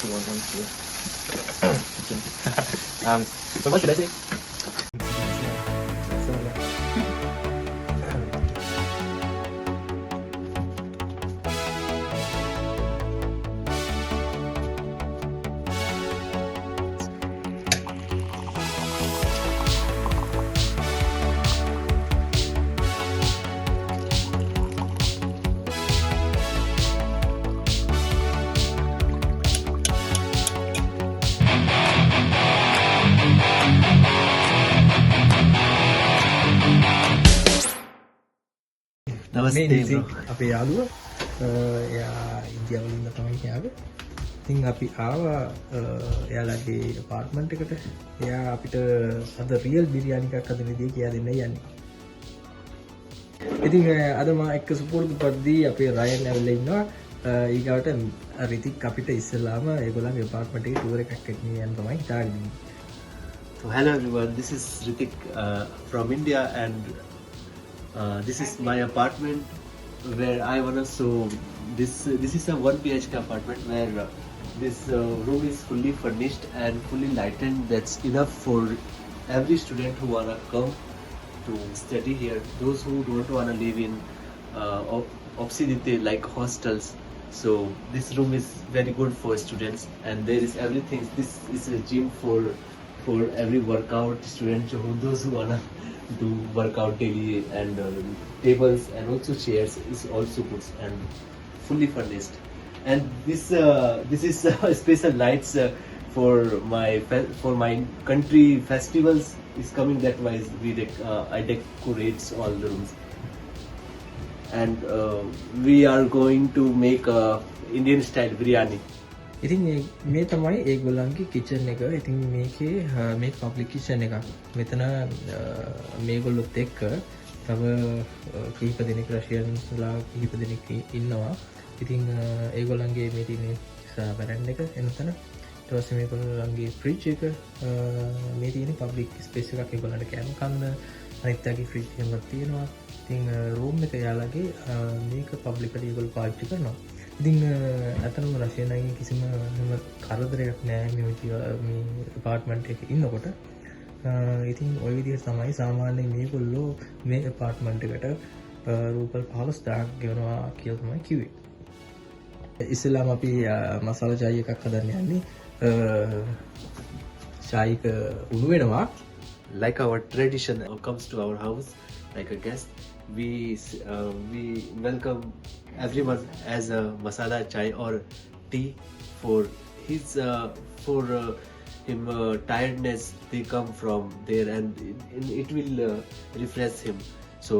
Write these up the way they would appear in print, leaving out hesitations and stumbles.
to one here. So what should I say? Namaste, ඉතින් bro. අපේ යාළුව එයා ඉන්දියාවලින් තමයි යාළුව. ඉතින් අපි ආවා එයාලගේ apartment එකට. එයා අපිට අද real බිරියානි එකක් හදන විදිය කියලා දෙන්න යන්නේ. ඉතින් අද මා එක්ක සුපුරුදු පරිදි අපේ රයන් ඇවිල්ලා ඉන්නවා. ඊගාවට රිතික් අපිට ඉස්සෙල්ලාම ඒගොල්ලන්ගේ apartment එකේ tour එකක් ගෙනියන්න යන්න තමයි හිතාගෙන ඉන්නේ. So hello everyone, this is Ritik from India, and this is my apartment where I wanna show this. This is a 1 BHK apartment where this room is fully furnished and fully lightened. That's enough for every student who wanna come to study here. Those who don't wanna live in obsidite like hostels. So this room is very good for students, and there is everything. This is a gym for every workout student, those who wanna do workout daily, and tables and also chairs is also good and fully furnished. And this is special lights for my country festivals is coming. That wise I decorate all the rooms, and we are going to make a Indian style biryani. ඉතින් මේ තමයි ඒගොල්ලන්ගේ kitchen එක. ඉතින් මේකේ මේ public kitchen එකක්. මෙතන මේගොල්ලොත් එක්ක තව කීප දෙනෙක් රෂියන්ස්ලා කීප දෙනෙක් ඉන්නවා. ඉතින් ඒගොල්ලන්ගේ මේ තියෙන බරන්ඩ් එක එනතන ඊට පස්සේ මේගොල්ලන්ගේ ෆ්‍රිජ් එක මේ තියෙන පබ්ලික් ස්පේස් එකක් ඒගොල්ලන්ට කෑම කන්න අනිත් යාගේ ෆ්‍රිජ් එකක් තියෙනවා. ඉතින් රූම් එක යාලගේ මේක පබ්ලික්ට ඒගොල්ලෝ පාවිච්චි කරනවා. ඉතින් ඇතනම රශයනගේ කිසිම කරදරයක් නෑ මේ පාර්ට්මන්ට් එක ඉන්නකොට. ඉතින් ඔය විදිහට තමයි සාමාන්‍යයෙන් මේගොල්ලෝ මේ පාර්ට්මන්ට් එකට රූපල් 15000ක් ගෙවනවා කියලා තමයි කිව්වේ. ඉස්සෙල්ලාම අපි මසාලා චායි එකක් හදන්න යන්නේ. චායි එක උණු වෙනවා. Like our tradition comes to our house like a guest, we welcome everyone as a masala chai or tea for his him tiredness. They come from there, and it will refresh him. So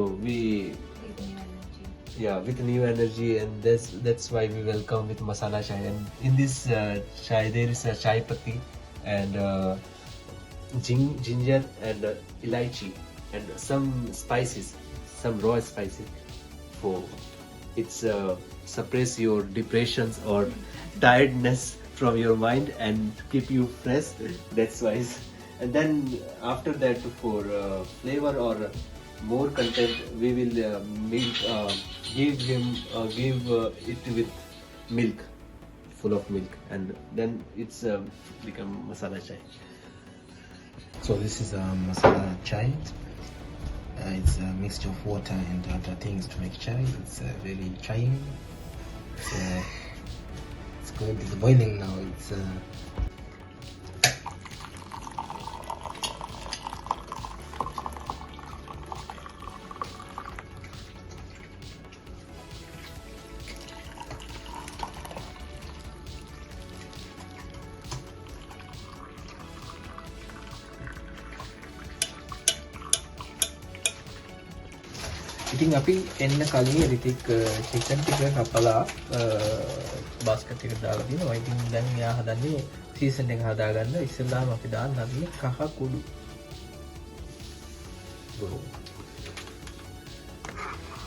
with new energy, and that's why we welcome with masala chai. And in this chai there is a chai patti and ginger and elaichi and some spices, some raw spices for it's suppress your depressions or tiredness from your mind and keep you fresh. That's why. And then after that, for flavor or more content, we will give it with milk, full of milk, and then it's become masala chai. So this is masala chai. It's a mixture of water and other things to make chai. It's very chai. It's good. It's boiling now. It's ඉතින් අපි එන්න කලින් රිතික් chicken ටික කපලා basket එකට දාලා දෙනවා. ඉතින් දැන් එයා හදන්නේ සීසන් එක හදාගන්න. ඉස්සෙල්ලාම අපි දාන්න හදන්නේ කහ කුඩු.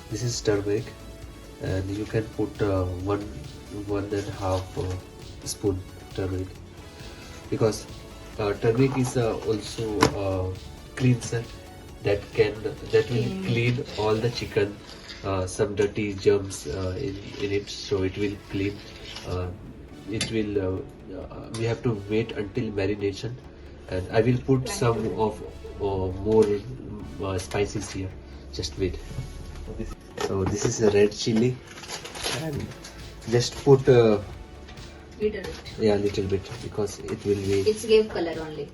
This is turmeric, and you can put one and a half spoon turmeric, because turmeric is also cleanser that will clean all the chicken, some dirty germs in it, so it will clean it will we have to wait until marination, and I will put some of more spices here. Just wait. So this is a red chili, and just put Little bit. little bit, because it will be, It's gave color only.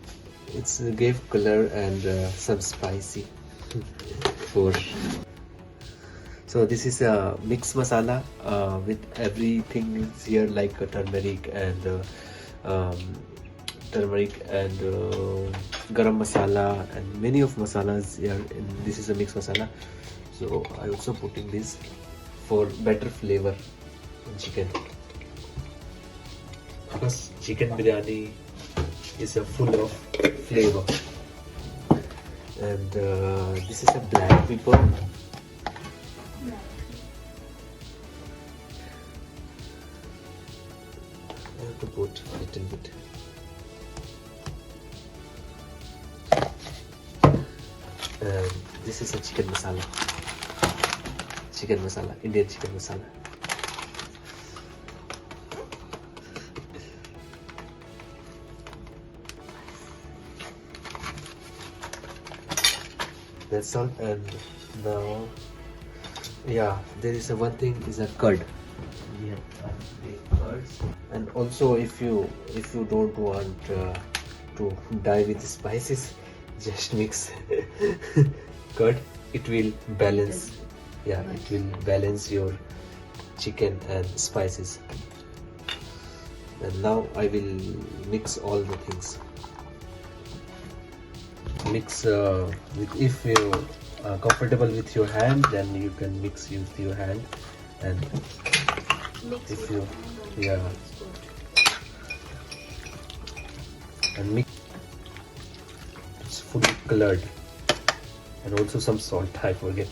it's gave color and some spicy for. So this is a mixed masala with everything is here, like turmeric and garam masala and many of masalas here. This is a mixed masala. So I also putting this for better flavor in chicken, because chicken biryani is full of flavor. And this is a black pepper. I have to put a little bit. And this is a chicken masala. Chicken masala, Indian chicken masala. That's all. And now, yeah, there is one thing is a curd. We have the curds. And also, if you don't want to die with the spices, just mix curd. It will balance. Yeah, it will balance your chicken and spices. And now I will mix all the things. Mix if you are comfortable with your hand, then you can mix with your hand. And Mix if with you, hand only. yeah, and mix. It's fully colored. And also some salt, I forget.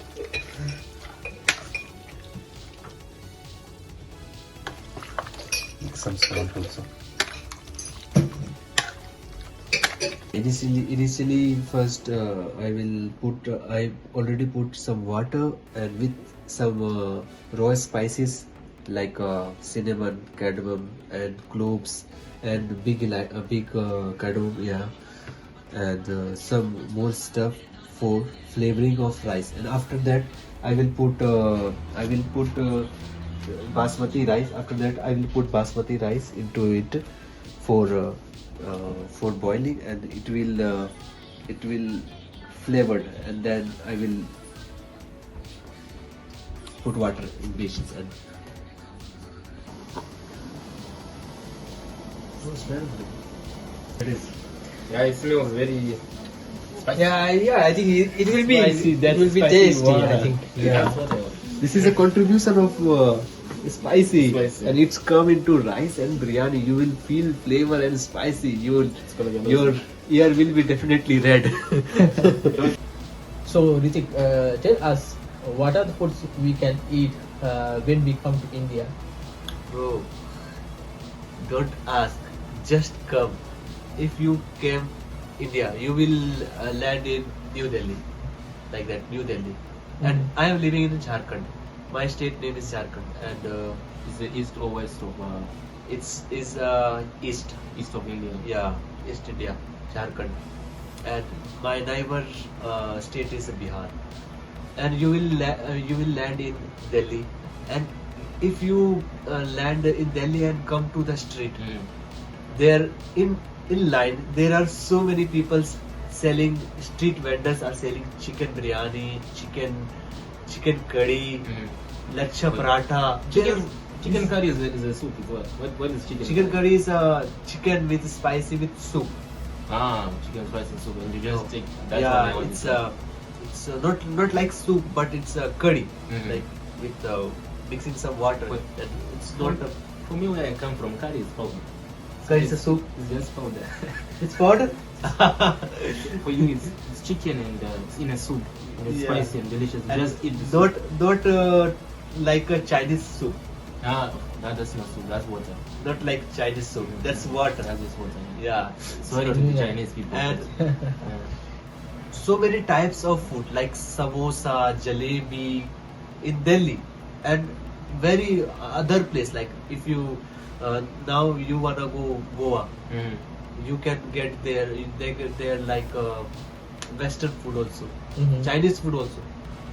Mix some salt also. Initially, first I will put. I already put some water and with some raw spices like cinnamon, cardamom, and cloves, and big cardamom, yeah, and some more stuff for flavoring of rice. And after that, I will put basmati rice. After that, I will put basmati rice into it for boiling, and it will flavored, and then I will put water in dishes. And it is. Yeah, it smells very spicy. Yeah, I think it will be Spicy, that will be spicy tasty. one. I think. That's what I want. This is a contribution of spicy, Spicy. and it's come into rice and biryani. You will feel flavor and spicy. It's gonna be Your amazing. ear will be definitely red. So Ritik, tell us what are the foods we can eat when we come to India? Bro, don't ask. Just come. If you came India, you will land in New Delhi, like that, New Delhi. And I am living in Jharkhand. My state name is Jharkhand, and Is it east or west of it's is east. east of India? Yeah, East India, Jharkhand. And my neighbor state is Bihar. And you will land in Delhi. And if you land in Delhi and come to the street, there in line there are so many people selling. Street vendors are selling chicken biryani, chicken curry, laksha paratha. Chicken curry is a soup as well. What is chicken? Chicken curry is chicken with spicy with soup. Chicken spicy soup, and you just take. That's Yeah, what I want. it's not like soup, but it's a curry, Mhm. like with mixing some water. But- And it's not a For me, where I come from, curry is powder. curry. It's a soup. It's just powder. It's powder. For you, it's chicken and it's in a soup. And it's Yeah. spicy and delicious. And Just eat the soup. not like a Chinese soup. That's not soup. That's water. Not like Chinese soup. That's water. That's just water. Yeah. Sorry to the Yeah. Chinese people. And Yeah. so many types of food like samosa, jalebi in Delhi, and very other place, like if you now you wanna go Goa, Mm. you can get there. They get there like Western food also, Mhm. Chinese food also.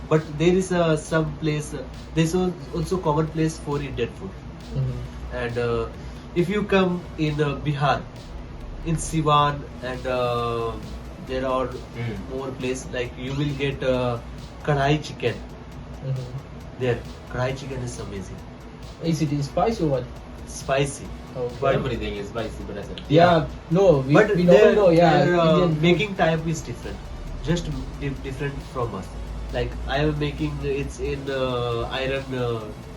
But there is some place. There's also common place for Indian food. Mhm. And if you come in Bihar, in Siwan, and there are more place like you will get kadhai chicken Mhm. there. Kadhai chicken is amazing, Is it spicy or what? spicy. Okay. But- Everything is spicy, but that's it. Yeah, no, we But don't their, know. Yeah, their Indian food. making type is different, just different from us. Like I am making it's in iron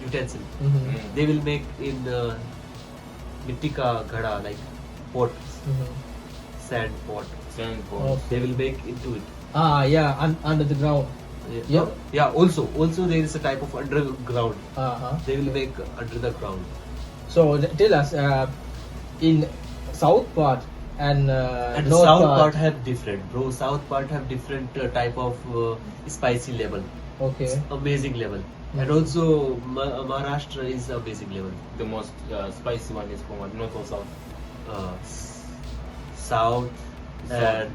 utensil. Mhm. Mm. They will make in mitti ka ghada, like pot, Mhm. sand pot. Sand Oh. balls. They will make into it. Ah, yeah, under the ground. Yeah. Yeah. Also there is a type of underground. Uh-huh. They will make under the ground. So tell us, in south part and And north south part have different, bro. South part have different type of spicy level. Okay. Amazing level. And Mhm. also Maharashtra is amazing level. The most spicy one is from what, north or south. South and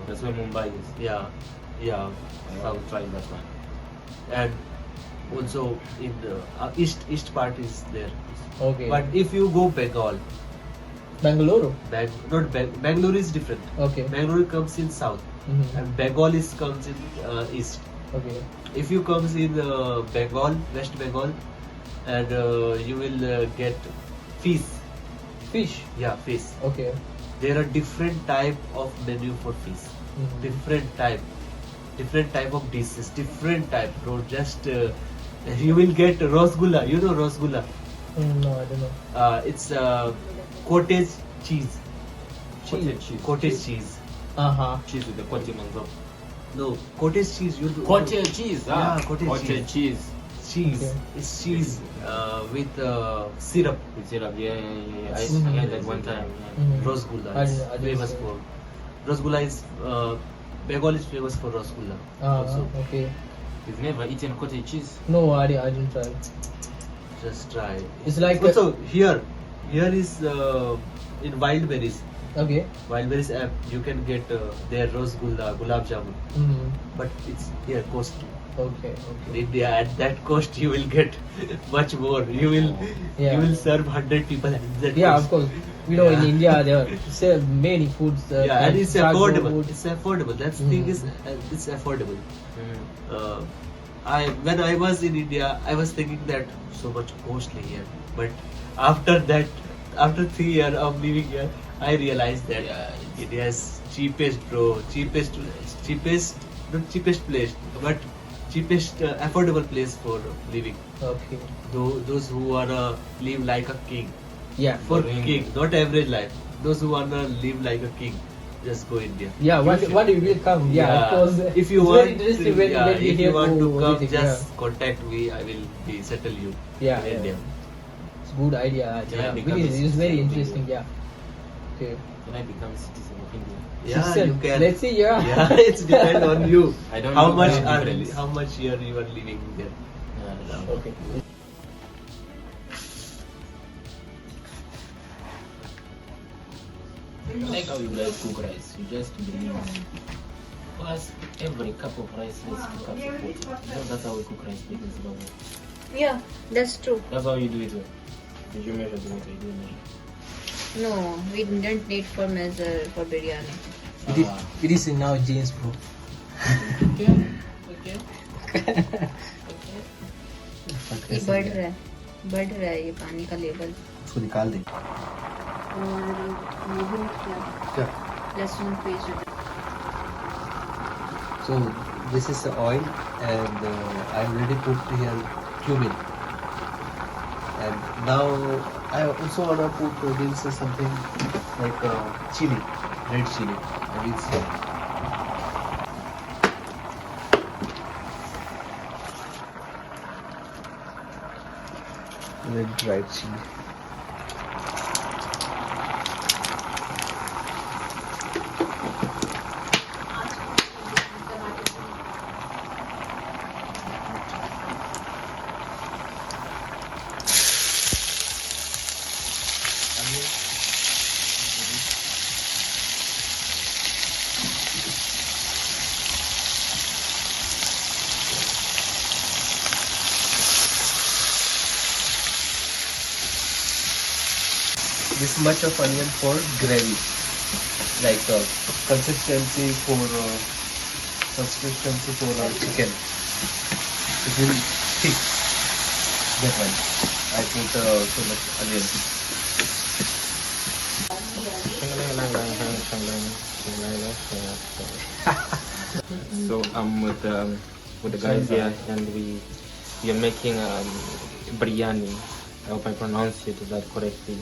That's where Mumbai is. yeah. South try that one. And also in east part is there. Okay. But if you go Bengal, Bangalore. Bangalore is different. Okay. Bangalore comes in south, Mhm. and Bengal comes in east. Okay. If you comes in Bengal, West Bengal, and you will get fish. Fish. Yeah, fish. Okay. There are different type of menu for fish. Mhm. Different type of dishes. Different type, bro. Just you will get Rasgulla. You know Rasgulla? No, I don't know. It's cottage cheese. Cottage cheese. Cottage cheese. Uh-huh. Cheese with the cottage on top. No, cottage cheese. You do, Cottage cheese. Yeah, cottage cheese. cheese. Okay. It's cheese with syrup. With syrup. Yeah. I Mhm. had that one time. Yeah. Mhm. Rasgulla I is didn't famous say. for. Rasgulla is Bengal is famous for Rasgulla. Also, Okay. You've never eaten cottage cheese? No, I didn't try. just try. It's like also here is in wild berries. okay. Wild berries app you can get their Rasgulla, gulab jamun, Mhm. but it's here costly. Okay. In Okay. India at that cost you will get much more. You will Yeah. you will serve 100 people at that Yeah, cost. of course. You know, in Yeah. India there are many foods. Yeah, and like it's Dragon affordable. food. It's affordable. That's the thing is it's affordable. Mm. When I was in India, I was thinking that so much costly here. But after 3 years of living here, I realized that India is cheapest, bro. Cheapest, not cheapest place, but cheapest affordable place for living. Okay. Those who wanna live like a king, Yeah. for King. king, not average life. Those who wanna live like a king, just go India. Yeah. What you will come? Yeah. Of course. If you it's want, very interesting when we if hear you want to come, visit, just contact me. I will settle you Yeah, in yeah. India. It's good idea. Yeah, It because is. It's very it's- interesting. Yeah. Okay. Can I become citizen of India? Yeah, Citizen. you can. Let's see. Yeah. Yeah, it's depend on you. I don't How know much the difference. how much year you are living there. Okay. Like how you guys cook rice, you just bring plus every cup of rice has 2 cups of water. You know, that's how we cook rice in Zimbabwe. Yeah, that's true. That's how you do it. Did you measure the water? You do measure. No, we didn't need for measure for biryani. It is in our genes, bro. Okay. ये बढ़ रहा है ये पानी का level उसको निकाल दे. और ये भी क्या? लहसुन paste So this is the oil, and I already put here cumin. And now I also wanna put this something like chili, red chili, and it's red dried chili. this much of onion for gravy, like consistency for chicken. It will thick. That one. I put so much onion. So I'm with the guys here, and we are making biryani. I hope I pronounced that correctly.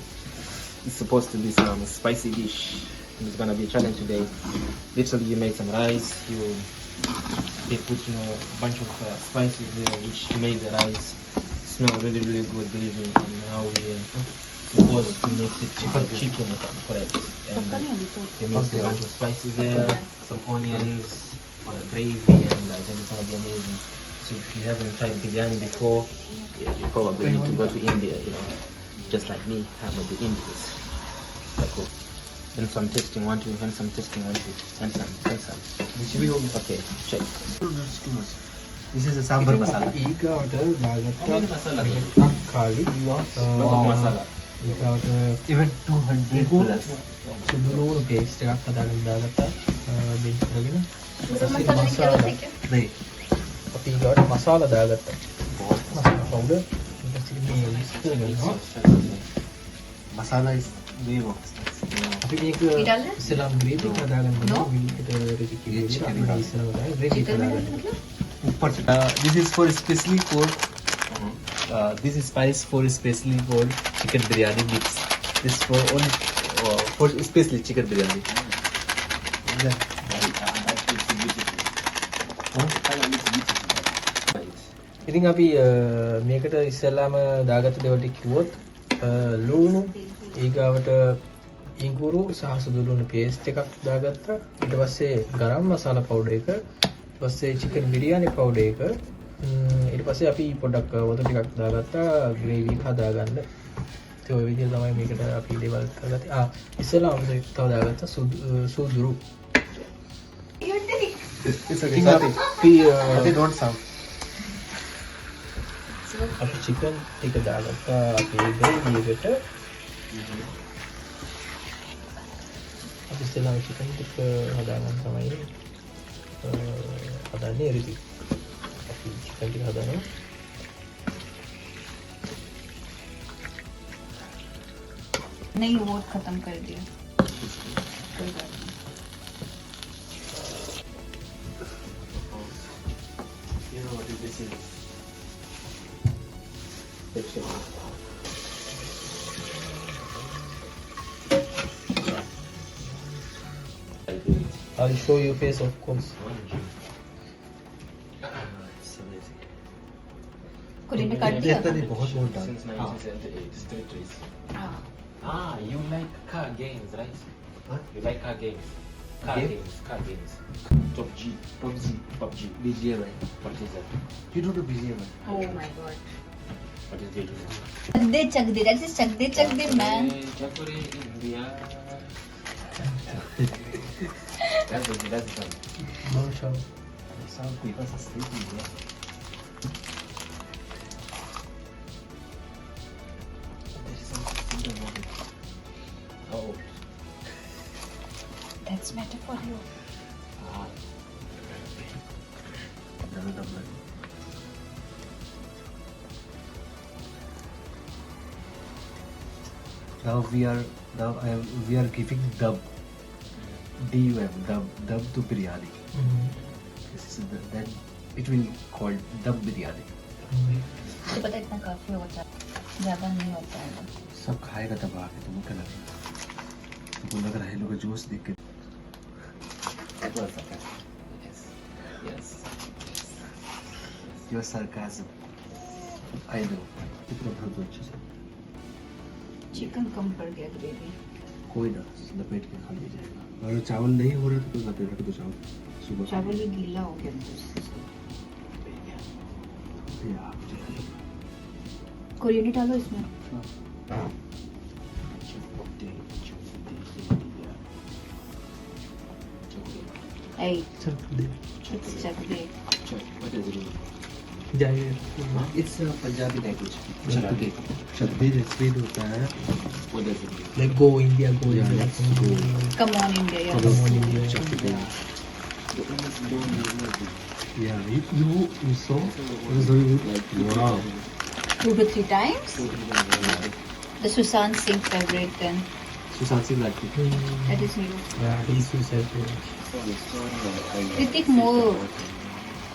It's supposed to be some spicy dish. And it's gonna be a challenge today. Literally, you make some rice, they put a bunch of spices there, which made the rice smell really, really good. Believe me. And now we supposed to make it chicken, correct? And they mix a bunch of spices there, some onions, gravy, and I think it's gonna be amazing. So if you haven't tried biryani before, you probably need to go to India, just like me, I'm with the Indians. Like, cool. And some tasting one, two, and some tasting one, two, and some. Okay, check. This is a sambar masala. Even 200 plus. සුදුලූණු paste එකක් හදාගෙන දාගත්තා. බින් කරගෙන मसाला नहीं. අපි ඊගාට මසාලා දාගත්තා. මසාලා powder ඊට පස්සේ මේ mix කරගන්නවා. Masala is name of අපි මේක ඊටල්ල? ඉස්සෙල්ලාම ග්‍රේවි එක හදාගන්න ඕනේ. විලිකට රෙදි කිව්වේ අපි ඉස්සෙල්ලාම දාගෙන ග්‍රේවි එක හදාගන්න. ऊपर this is for especially for this is spice for especially for chicken biryani mix. This for only for especially chicken biryani. ඉතින් අපි මේකට ඉස්සෙල්ලාම දාගත්ත දේවල් ටික කිව්වොත් ලුණු ඊගාවට ඉඟුරු සහ සුදුලුණු පේස්ට් එකක් දාගත්තා. ඊට පස්සේ ගරම් මසාලා පවුඩර් එක, ඊට පස්සේ චිකන් බිරියානි පවුඩර් එක, ඊට පස්සේ අපි පොඩ්ඩක් වතුර ටිකක් දාගත්තා ග්‍රේවි එක හදාගන්න. ඒ ඔය විදිහට තමයි මේකට අපි දේවල් දාගත්තේ. ඉස්සෙල්ලාම තව දාගත්තා සුදුරු. It's okay. ඉතින් අපි They don't sound. අපි චිකන් ටික දාගත්තා අපි ග්‍රේවි එකට. අපි ඉස්සෙල්ලාම චිකන් ටික හදාගන්න තමයි හදන්නේ රෙදි. අපි චිකන් ටික හදනවා. नहीं वोट खत्म कर दिया कोई बात नहीं You know what this is? I'll show you face of course. It's amazing. कुड़ी ने काट दिया ये बहुत मोटा. Since 1978, it's territories. हाँ You like car games, right? Huh? You like car games. Car Game? games, car games. Top G. PUBG. BGMI. What is that? You don't know BGMI? oh my god What is it? Chak they that is Chak they man Chakore India. That's the sound. No show. Some people are sleeping here. Oh. that's better for you Now we are giving dum. Dum to biryani. This is then it will called dum biryani. तो पता इतना काफी होता है ज्यादा नहीं होता है सब खाएगा तब आके तुमको क्या लग रहा है? तुमको लग रहा है लोग जोश देख के Yes. your sarcasm. I know. कितना बहुत अच्छे से चिकन कम पड़ गया ग्रेवी कोई ना लपेट के खा लिया जाएगा. अगर चावल नहीं हो रहा तो कोई लपेट रख दो चावल सुबह. चावल भी गीला हो गया कोरियन डालो इसमें Hey, सर दे. it's Chak De What is it? जाहिर It's a Punjabi language. Chakde. Chakde explain होता है. What does it mean? like go India, go Yeah, India. let's go. Come on, India. Yeah. Come on, India. Chakde. Yeah, you saw? It was very like wow. 2 to 3 times. The Sushant Singh favorite then. Sushant Singh like it. That is new. Yeah, he's suicide. Ritik more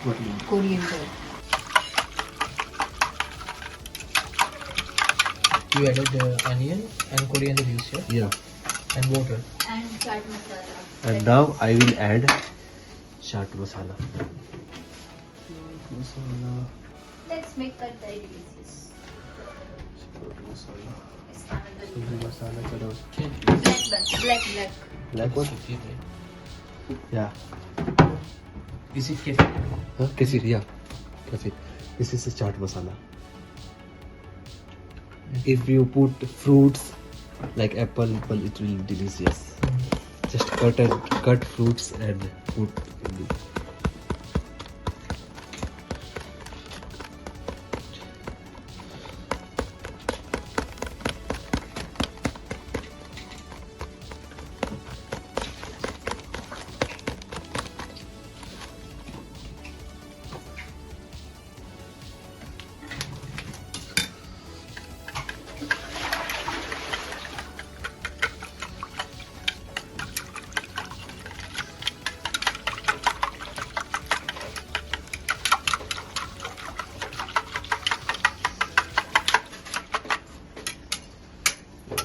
What mean? coriander. You added the onion and coriander juice, yeah? Yeah. And water. And chaat masala. And now I will add chaat masala. Let's make that very delicious. Masala. It's another Masala chalo. black. Like what? Yeah. Is it kefir? Huh? Kesir, yeah. Kesir. This is a chaat masala. If you put fruits like apple, it will be delicious. Just cut fruits and put in the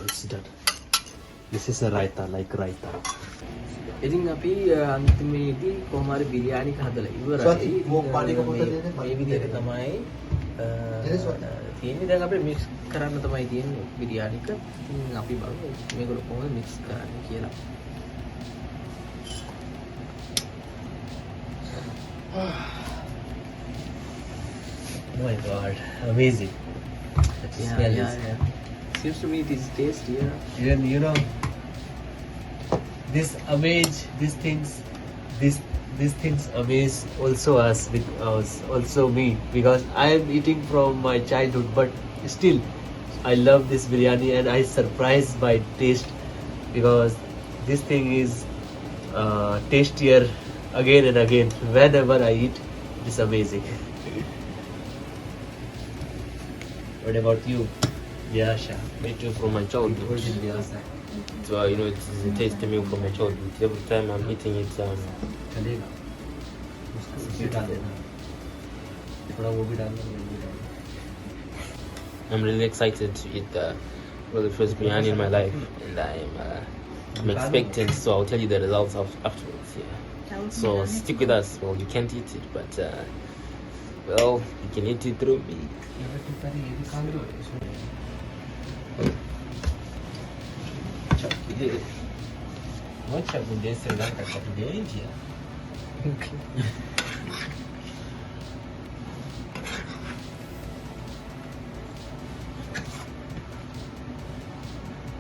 it's done. This is a raita, like raita. ඉතින් අපි අන්තිමේදී කොහොම හරි බිරියානි හදලා ඉවරයි. මේ විදිහට තමයි තියෙන්නේ. දැන් අපි මික්ස් කරන්න තමයි තියෙන්නේ බිරියානික. ඉතින් අපි බලමු මේගොල්ලෝ කොහොමද මික්ස් කරන්නේ කියලා. Oh my god, amazing. Yeah. Seems to me it is tasty. Yeah. Even you know, this amaze, these things amaze also us, with us, also me, because I am eating from my childhood, but still I love this biryani and I surprised by taste, because this thing is tastier again and again whenever I eat. It's amazing. What about you? Yeah, Shah. Me too, from my childhood. So you know, it's a tasty meal from my childhood. Every time I'm eating it, चलेगा उसको डाल देना थोड़ा वो भी डालना ये भी डालना I'm really excited to eat the first biryani in my life, and I'm expecting. So I'll tell you the results afterwards. Yeah. So stick with us. Well, you can't eat it, but well, you can eat it through me. What shall we do? Sri Lanka, India.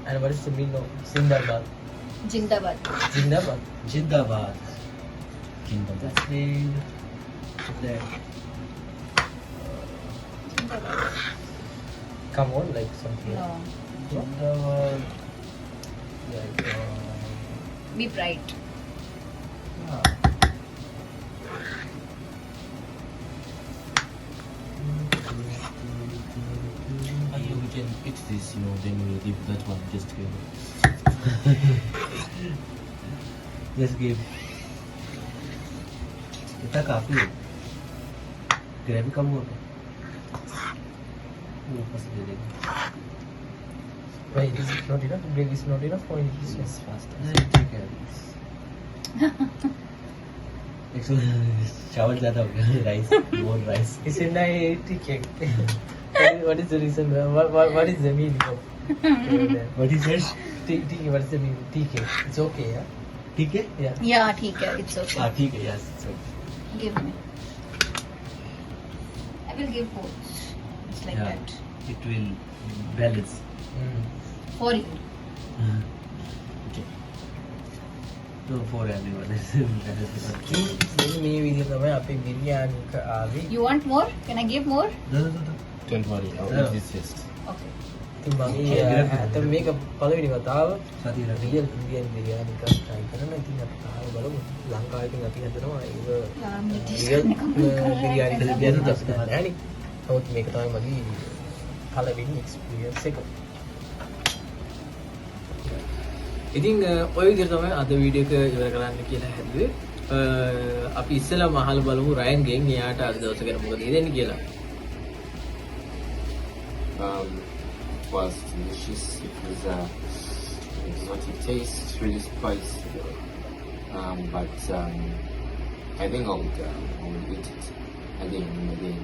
And what is the meaning of Zindabad? Jindabad. Zindabad. जिंदाबाद Kingdom. That's mean that come on, like something. No. Zindabad. Like Be bright. We can fix this, you know, then we leave that one just here. Just give. इतना काफी है gravy कम हो गया वो ऊपर से दे देंगे wait, is it not enough? Gravy is not enough for this one? नहीं ठीक है चावल ज़्यादा हो गया rice more rice He said, "No, TK." What is the reason? What is the meaning of that? What is it? TK, what is the meaning? TK. It's okay, yeah? ठीक है Yeah. Yeah, ठीक है. It's okay. हाँ ठीक है yes Give me. I will give both. It's like Yeah. that. it will balance Mm. For you. okay No, for everyone. මෙන්න මේ විදිහ තමයි අපි බිරියානි එක ආවේ. You want more? Can I give more? No. Don't worry, I'll No. eat this first. Okay. ඉතින් මගේ ඇත්තම මේක පළවෙනි වතාව Sathi Ravi. Real Indian biryani එකක් try කරනවා. ඉතින් අපි කාලා බලමු. ලංකාවේ ඉතින් අපි හදනවා ඒක රියල් බිරියානි කියන්නේ just නැහැ නේ. නමුත් මේක තමයි මගේ පළවෙනි experience එක. ඉතින් ඔය විදිහට තමයි අද වීඩියෝ එක ඉවර කරන්න කියලා හැදුවේ. අපි ඉස්සෙල්ලාම අහලා බලමු රයන්ගෙන් එයාට අද දවස ගැන මොකද හිතෙන්නේ කියලා. Was delicious. It was exotic taste, really spicy. But I think I would eat it again and again.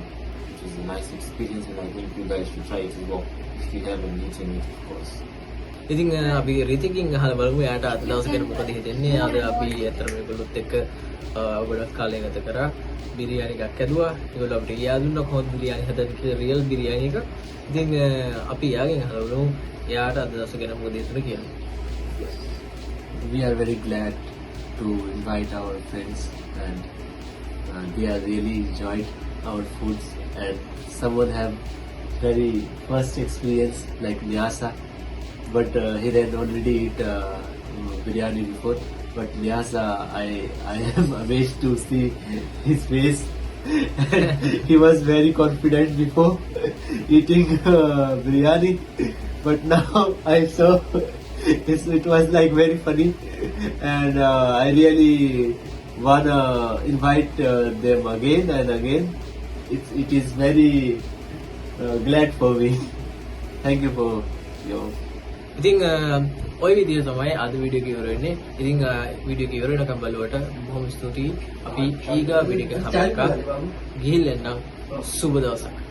It was a nice experience, and I think you guys should try it as well if you haven't eaten it, of course. ඉතින් අපි රිතිකින් අහලා බලමු එයාට අද දවස ගැන මොකද හිතෙන්නේ. අද අපි අතර මේගොල්ලොත් එක්ක ගොඩක් කාලය ගත කරා. බිරියානි එකක් හැදුවා. ඒගොල්ලෝ අපිට කියා දුන්නා කොහොමද බිරියානි හදන්නේ කියලා රියල් බිරියානි එක. ඉතින් අපි එයාගෙන් අහලා බලමු එයාට අද දවස ගැන මොකද හිතෙන්නේ කියලා. We are very glad to invite our friends, and they are really enjoyed our foods, and someone have very first experience like Nyasa, but he had already eat biryani before. But Nyasa, I am amazed to see his face. He was very confident before eating biryani, but now I saw it was like very funny, and I really wanna invite them again and again. It is very glad for me. Thank you for your. ඉතින් ඔය විදිහ තමයි අද video එක ඉවර වෙන්නේ. ඉතින් video එක ඉවර වෙනකම් බලුවට බොහොම ස්තුතියි. අපි ඊගා වීඩියෝ එක හම්බ එකා ගිහින් එන්නම්. සුබ දවසක්.